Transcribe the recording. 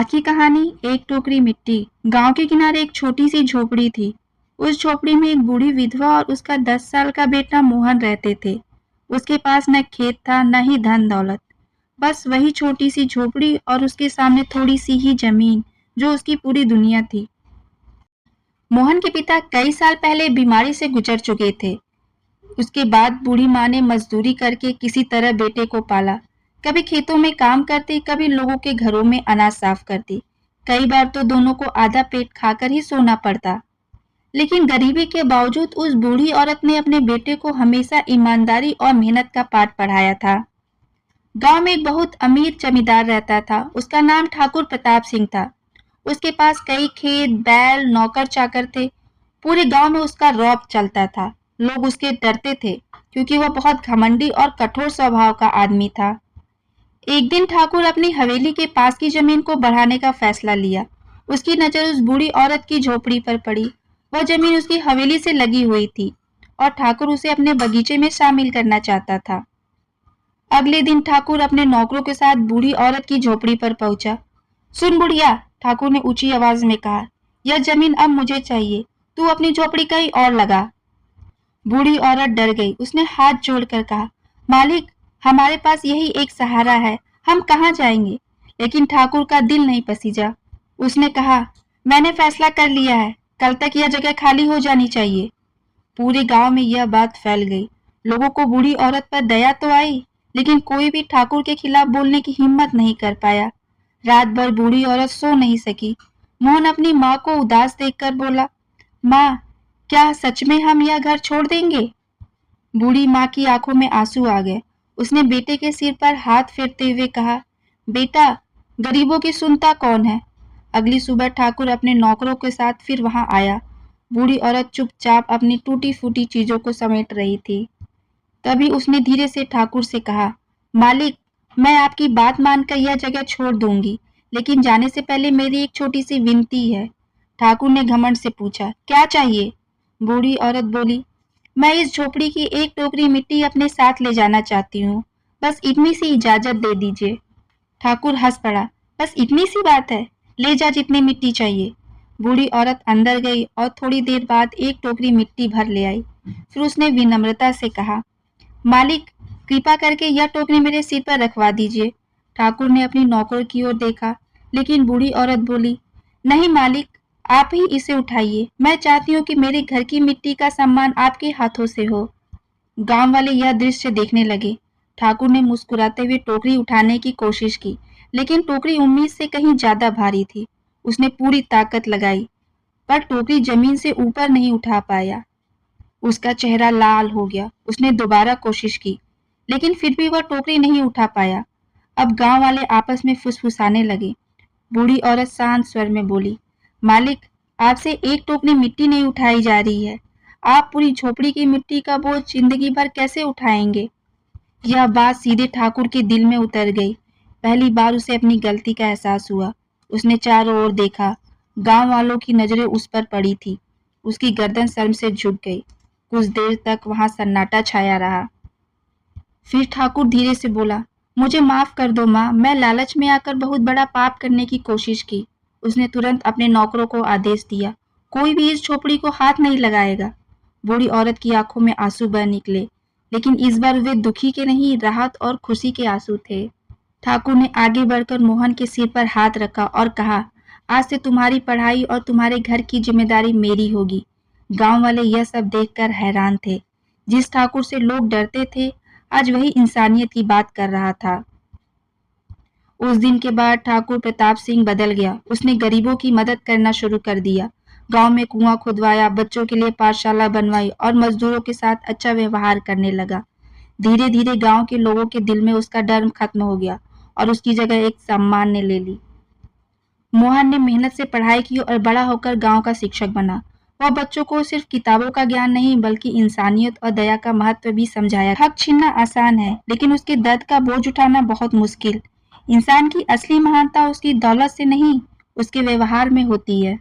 आज की कहानी एक टोकरी मिट्टी। गांव के किनारे एक छोटी सी झोपड़ी थी। उस झोपड़ी में एक बूढ़ी विधवा और उसका 10 साल का बेटा मोहन रहते थे। उसके पास न खेत था न ही धन दौलत, बस वही छोटी सी झोपड़ी और उसके सामने थोड़ी सी ही जमीन जो उसकी पूरी दुनिया थी। मोहन के पिता कई साल पहले बीमारी से गुजर चुके थे। उसके बाद बूढ़ी माँ ने मजदूरी करके किसी तरह बेटे को पाला। कभी खेतों में काम करती, कभी लोगों के घरों में अनाज साफ करती। कई बार तो दोनों को आधा पेट खाकर ही सोना पड़ता। लेकिन गरीबी के बावजूद उस बूढ़ी औरत ने अपने बेटे को हमेशा ईमानदारी और मेहनत का पाठ पढ़ाया था। गांव में एक बहुत अमीर जमींदार रहता था। उसका नाम ठाकुर प्रताप सिंह था। उसके पास कई खेत, बैल, नौकर चाकर थे। पूरे गांव में उसका रौब चलता था। लोग उसके डरते थे क्योंकि वह बहुत घमंडी और कठोर स्वभाव का आदमी था। एक दिन ठाकुर अपनी हवेली के पास की जमीन को बढ़ाने का फैसला लिया। उसकी नजर उस बूढ़ी औरत की झोपड़ी पर पड़ी। वह जमीन उसकी हवेली से लगी हुई थी और ठाकुर उसे अपने बगीचे में शामिल करना चाहता था। अगले दिन ठाकुर अपने नौकरों के साथ बूढ़ी औरत की झोपड़ी पर पहुंचा। सुन बुढ़िया, ठाकुर ने ऊंची आवाज में कहा, यह जमीन अब मुझे चाहिए। तू अपनी झोपड़ी कहीं और लगा। बूढ़ी औरत डर गई। उसने हाथ जोड़कर कहा, मालिक, हमारे पास यही एक सहारा है, हम कहाँ जाएंगे। लेकिन ठाकुर का दिल नहीं पसीजा। उसने कहा, मैंने फैसला कर लिया है, कल तक यह जगह खाली हो जानी चाहिए। पूरे गांव में यह बात फैल गई। लोगों को बूढ़ी औरत पर दया तो आई, लेकिन कोई भी ठाकुर के खिलाफ बोलने की हिम्मत नहीं कर पाया। रात भर बूढ़ी औरत सो नहीं सकी। मोहन अपनी माँ को उदास देखकर बोला, माँ, क्या सच में हम यह घर छोड़ देंगे? बूढ़ी माँ की आंखों में आंसू आ गए। उसने बेटे के सिर पर हाथ फेरते हुए कहा, बेटा, गरीबों की सुनता कौन है। अगली सुबह ठाकुर अपने नौकरों के साथ फिर वहां आया। बूढ़ी औरत चुपचाप अपनी टूटी फूटी चीजों को समेट रही थी। तभी उसने धीरे से ठाकुर से कहा, मालिक, मैं आपकी बात मानकर यह जगह छोड़ दूंगी, लेकिन जाने से पहले मेरी एक छोटी सी विनती है। ठाकुर ने घमंड से पूछा, क्या चाहिए? बूढ़ी औरत बोली, मैं इस झोपड़ी की एक टोकरी मिट्टी अपने साथ ले जाना चाहती हूँ। बस इतनी सी इजाजत दे दीजिए। ठाकुर हंस पड़ा, बस इतनी सी बात है, ले जा जितनी मिट्टी चाहिए। बूढ़ी औरत अंदर गई और थोड़ी देर बाद एक टोकरी मिट्टी भर ले आई। फिर उसने विनम्रता से कहा, मालिक, कृपा करके यह टोकरी मेरे सिर पर रखवा दीजिए। ठाकुर ने अपनी नौकर की ओर देखा, लेकिन बूढ़ी औरत बोली, नहीं मालिक, आप ही इसे उठाइए। मैं चाहती हूँ कि मेरे घर की मिट्टी का सम्मान आपके हाथों से हो। गांव वाले यह दृश्य देखने लगे। ठाकुर ने मुस्कुराते हुए टोकरी उठाने की कोशिश की, लेकिन टोकरी उम्मीद से कहीं ज्यादा भारी थी। उसने पूरी ताकत लगाई, पर टोकरी जमीन से ऊपर नहीं उठा पाया। उसका चेहरा लाल हो गया। उसने दोबारा कोशिश की, लेकिन फिर भी वह टोकरी नहीं उठा पाया। अब गांव वाले आपस में फुसफुसाने लगे। बूढ़ी औरत शांत स्वर में बोली, मालिक, आपसे एक टोकरी मिट्टी नहीं उठाई जा रही है। आप पूरी झोपड़ी की मिट्टी का बोझ जिंदगी भर कैसे उठाएंगे? यह बात सीधे ठाकुर के दिल में उतर गई। पहली बार उसे अपनी गलती का एहसास हुआ। उसने चारों ओर देखा। गांव वालों की नजरें उस पर पड़ी थी। उसकी गर्दन शर्म से झुक गई। कुछ देर तक वहां सन्नाटा छाया रहा। फिर ठाकुर धीरे से बोला, मुझे माफ कर दो माँ, मैं लालच में आकर बहुत बड़ा पाप करने की कोशिश की। उसने तुरंत अपने नौकरों को आदेश दिया, कोई भी इस झोपड़ी को हाथ नहीं लगाएगा। बूढ़ी औरत की आंखों में आंसू बह निकले, लेकिन इस बार वे दुखी के नहीं, राहत और खुशी के आंसू थे। ठाकुर ने आगे बढ़कर मोहन के सिर पर हाथ रखा और कहा, आज से तुम्हारी पढ़ाई और तुम्हारे घर की जिम्मेदारी मेरी होगी। गांव वाले यह सब देखकर हैरान थे। जिस ठाकुर से लोग डरते थे, आज वही इंसानियत की बात कर रहा था। उस दिन के बाद ठाकुर प्रताप सिंह बदल गया। उसने गरीबों की मदद करना शुरू कर दिया। गांव में कुआं खुदवाया, बच्चों के लिए पाठशाला बनवाई और मजदूरों के साथ अच्छा व्यवहार करने लगा। धीरे धीरे गांव के लोगों के दिल में उसका डर खत्म हो गया और उसकी जगह एक सम्मान ने ले ली। मोहन ने मेहनत से पढ़ाई की और बड़ा होकर गांव का शिक्षक बना। वह बच्चों को सिर्फ किताबों का ज्ञान नहीं, बल्कि इंसानियत और दया का महत्व भी समझाया। हक छीनना आसान है, लेकिन उसके दर्द का बोझ उठाना बहुत मुश्किल। इंसान की असली महानता उसकी दौलत से नहीं, उसके व्यवहार में होती है।